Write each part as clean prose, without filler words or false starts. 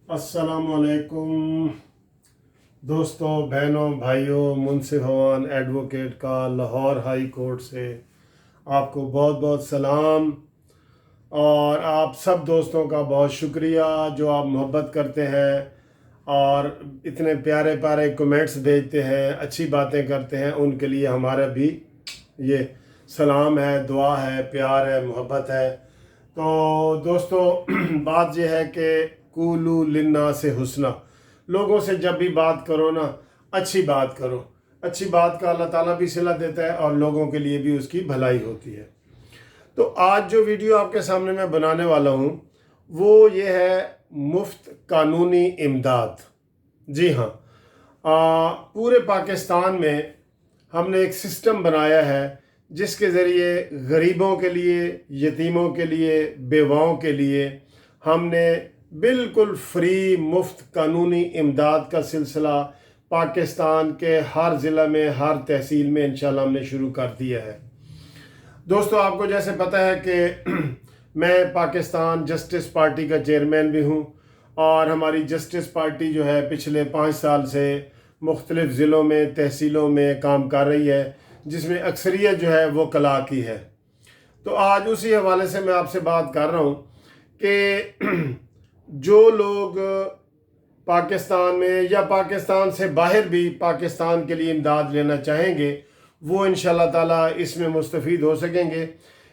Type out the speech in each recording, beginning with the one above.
अस्सलामुअलैकुम दोस्तों, बहनों, भाइयों, मुंसिफ अवान एडवोकेट का लाहौर हाई कोर्ट से आपको बहुत बहुत सलाम। और आप सब दोस्तों का बहुत शुक्रिया जो आप मोहब्बत करते हैं और इतने प्यारे प्यारे कमेंट्स भेजते हैं, अच्छी बातें करते हैं। उनके लिए हमारा भी ये सलाम है, दुआ है, प्यार है, मोहब्बत है। तो दोस्तों बात यह है कि कूलू लिन्ना से हुस्ना, लोगों से जब भी बात करो ना, अच्छी बात करो। अच्छी बात का अल्लाह ताला भी सिला देता है और लोगों के लिए भी उसकी भलाई होती है। तो आज जो वीडियो आपके सामने मैं बनाने वाला हूँ वो ये है मुफ्त कानूनी इमदाद। जी हाँ, पूरे पाकिस्तान में हमने एक सिस्टम बनाया है जिसके ज़रिए गरीबों के लिए, यतीमों के लिए, बेवाओं के लिए हमने बिल्कुल फ्री मुफ्त कानूनी इमदाद का सिलसिला पाकिस्तान के हर ज़िला में, हर तहसील में इंशाल्लाह हमने शुरू कर दिया है। दोस्तों, आपको जैसे पता है कि मैं पाकिस्तान जस्टिस पार्टी का चेयरमैन भी हूँ और हमारी जस्टिस पार्टी जो है पिछले 5 साल से मुख्तलिफ़ ज़िलों में, तहसीलों में काम कर रही है, जिसमें अक्सरियत जो है वो कला की है। तो आज उसी हवाले से मैं आपसे बात कर रहा हूँ कि जो लोग पाकिस्तान में या पाकिस्तान से बाहर भी पाकिस्तान के लिए इमदाद लेना चाहेंगे वो इंशाल्लाह ताला इसमें मुस्तफ़ीद हो सकेंगे।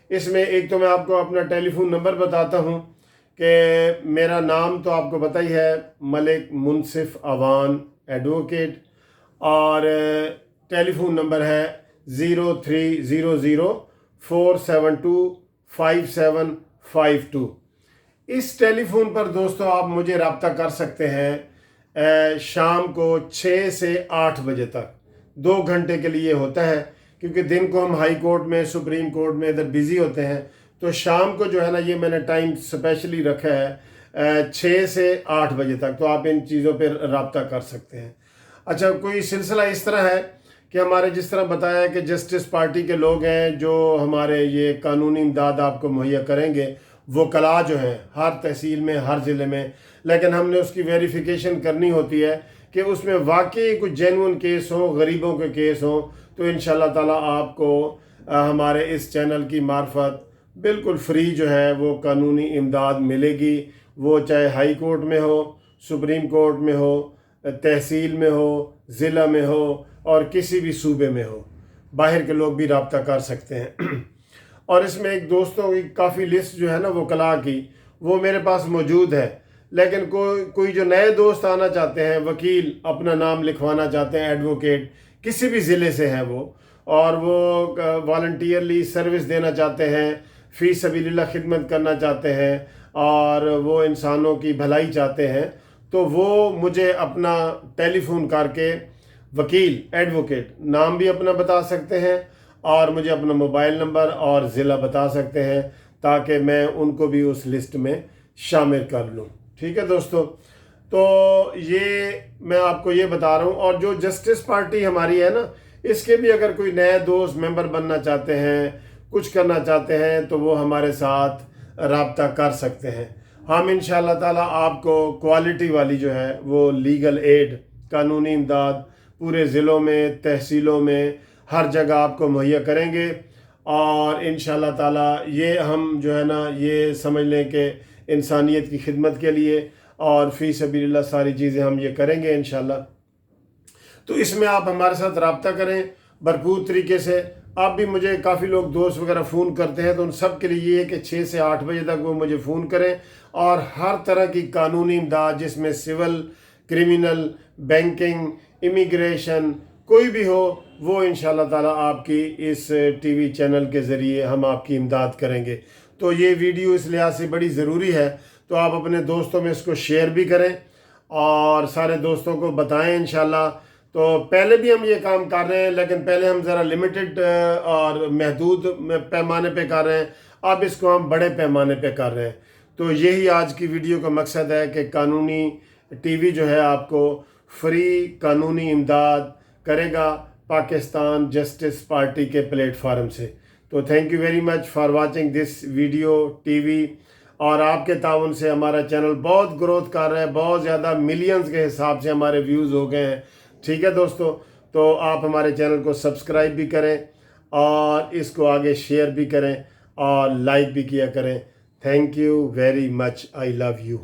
इसमें एक तो मैं आपको अपना टेलीफोन नंबर बताता हूँ कि मेरा नाम तो आपको पता ही है, मलिक मुंसिफ अवान एडवोकेट, और टेलीफोन नंबर है 030047257552। इस टेलीफोन पर दोस्तों आप मुझे रब्ता कर सकते हैं शाम को 6 से 8 बजे तक। 2 घंटे के लिए होता है, क्योंकि दिन को हम हाई कोर्ट में, सुप्रीम कोर्ट में इधर बिज़ी होते हैं। तो शाम को जो है ना, ये मैंने टाइम स्पेशली रखा है 6 से 8 बजे तक। तो आप इन चीज़ों पर रब्ता कर सकते हैं। अच्छा, कोई सिलसिला इस तरह है कि हमारे जिस तरह बताया कि जस्टिस पार्टी के लोग हैं जो हमारे ये कानूनी इमदाद आपको मुहैया करेंगे, वो कला जो है हर तहसील में, हर ज़िले में, लेकिन हमने उसकी वेरिफिकेशन करनी होती है कि उसमें वाकई कुछ जेन्युइन केस हो, गरीबों के केस हो। तो इंशाल्लाह ताला आपको हमारे इस चैनल की मार्फत बिल्कुल फ्री जो है वो कानूनी इमदाद मिलेगी। वो चाहे हाई कोर्ट में हो, सुप्रीम कोर्ट में हो, तहसील में हो, ज़िला में हो और किसी भी सूबे में हो। बाहर के लोग भी रब्ता कर सकते हैं। और इसमें एक दोस्तों की काफ़ी लिस्ट जो है ना वो कला की, वो मेरे पास मौजूद है। लेकिन कोई जो नए दोस्त आना चाहते हैं, वकील अपना नाम लिखवाना चाहते हैं, एडवोकेट किसी भी ज़िले से हैं वो, और वो वॉलंटियरली सर्विस देना चाहते हैं, फ़ी सबीलिल्लाह खिदमत करना चाहते हैं और वो इंसानों की भलाई चाहते हैं, तो वो मुझे अपना टेलीफोन करके वकील, एडवोकेट नाम भी अपना बता सकते हैं और मुझे अपना मोबाइल नंबर और ज़िला बता सकते हैं, ताकि मैं उनको भी उस लिस्ट में शामिल कर लूँ। ठीक है दोस्तों, तो ये मैं आपको ये बता रहा हूँ। और जो जस्टिस पार्टी हमारी है ना, इसके भी अगर कोई नए दोस्त मेंबर बनना चाहते हैं, कुछ करना चाहते हैं, तो वो हमारे साथ रब्ता कर सकते हैं। हम इंशाल्लाह ताला आपको क्वालिटी वाली जो है वो लीगल एड, कानूनी इमदाद पूरे ज़िलों में, तहसीलों में, हर जगह आपको मुहैया करेंगे। और इंशाल्लाह ताला ये हम जो है ना, ये समझ लें कि इंसानियत की खिदमत के लिए और फ़ी सबीलिल्लाह सारी चीज़ें हम ये करेंगे इंशाल्लाह। तो इसमें आप हमारे साथ रब्ता करें भरपूर तरीके से। आप भी, मुझे काफ़ी लोग दोस्त वगैरह फ़ोन करते हैं, तो उन सब के लिए ये है कि 6 से 8 बजे तक वो मुझे फ़ोन करें और हर तरह की कानूनी इमदाद, जिसमें सिविल, क्रिमिनल, बैंकिंग, इमिग्रेशन, कोई भी हो, वो इंशाल्लाह ताला आपकी इस टीवी चैनल के ज़रिए हम आपकी इमदाद करेंगे। तो ये वीडियो इस लिहाज से बड़ी ज़रूरी है, तो आप अपने दोस्तों में इसको शेयर भी करें और सारे दोस्तों को बताएं इंशाल्लाह। तो पहले भी हम ये काम कर रहे हैं, लेकिन पहले हम ज़रा लिमिटेड और महदूद पैमाने पे कर रहे हैं, अब इसको हम बड़े पैमाने पे कर रहे हैं। तो यही आज की वीडियो का मकसद है कि कानूनी टीवी जो है आपको फ्री कानूनी इमदाद करेगा पाकिस्तान जस्टिस पार्टी के प्लेटफार्म से। तो thank you very much for watching this video TV. اور آپ کے تعاون سے ہمارا چینل بہت گروتھ کر رہا ہے، بہت زیادہ ملینز کے حساب سے ہمارے ویوز ہو گئے ہیں. ٹھیک ہے دوستو، تو آپ ہمارے چینل کو سبسکرائب بھی کریں اور اس کو آگے شیئر بھی کریں اور لائک بھی کیا کریں. Thank you very much. I love you.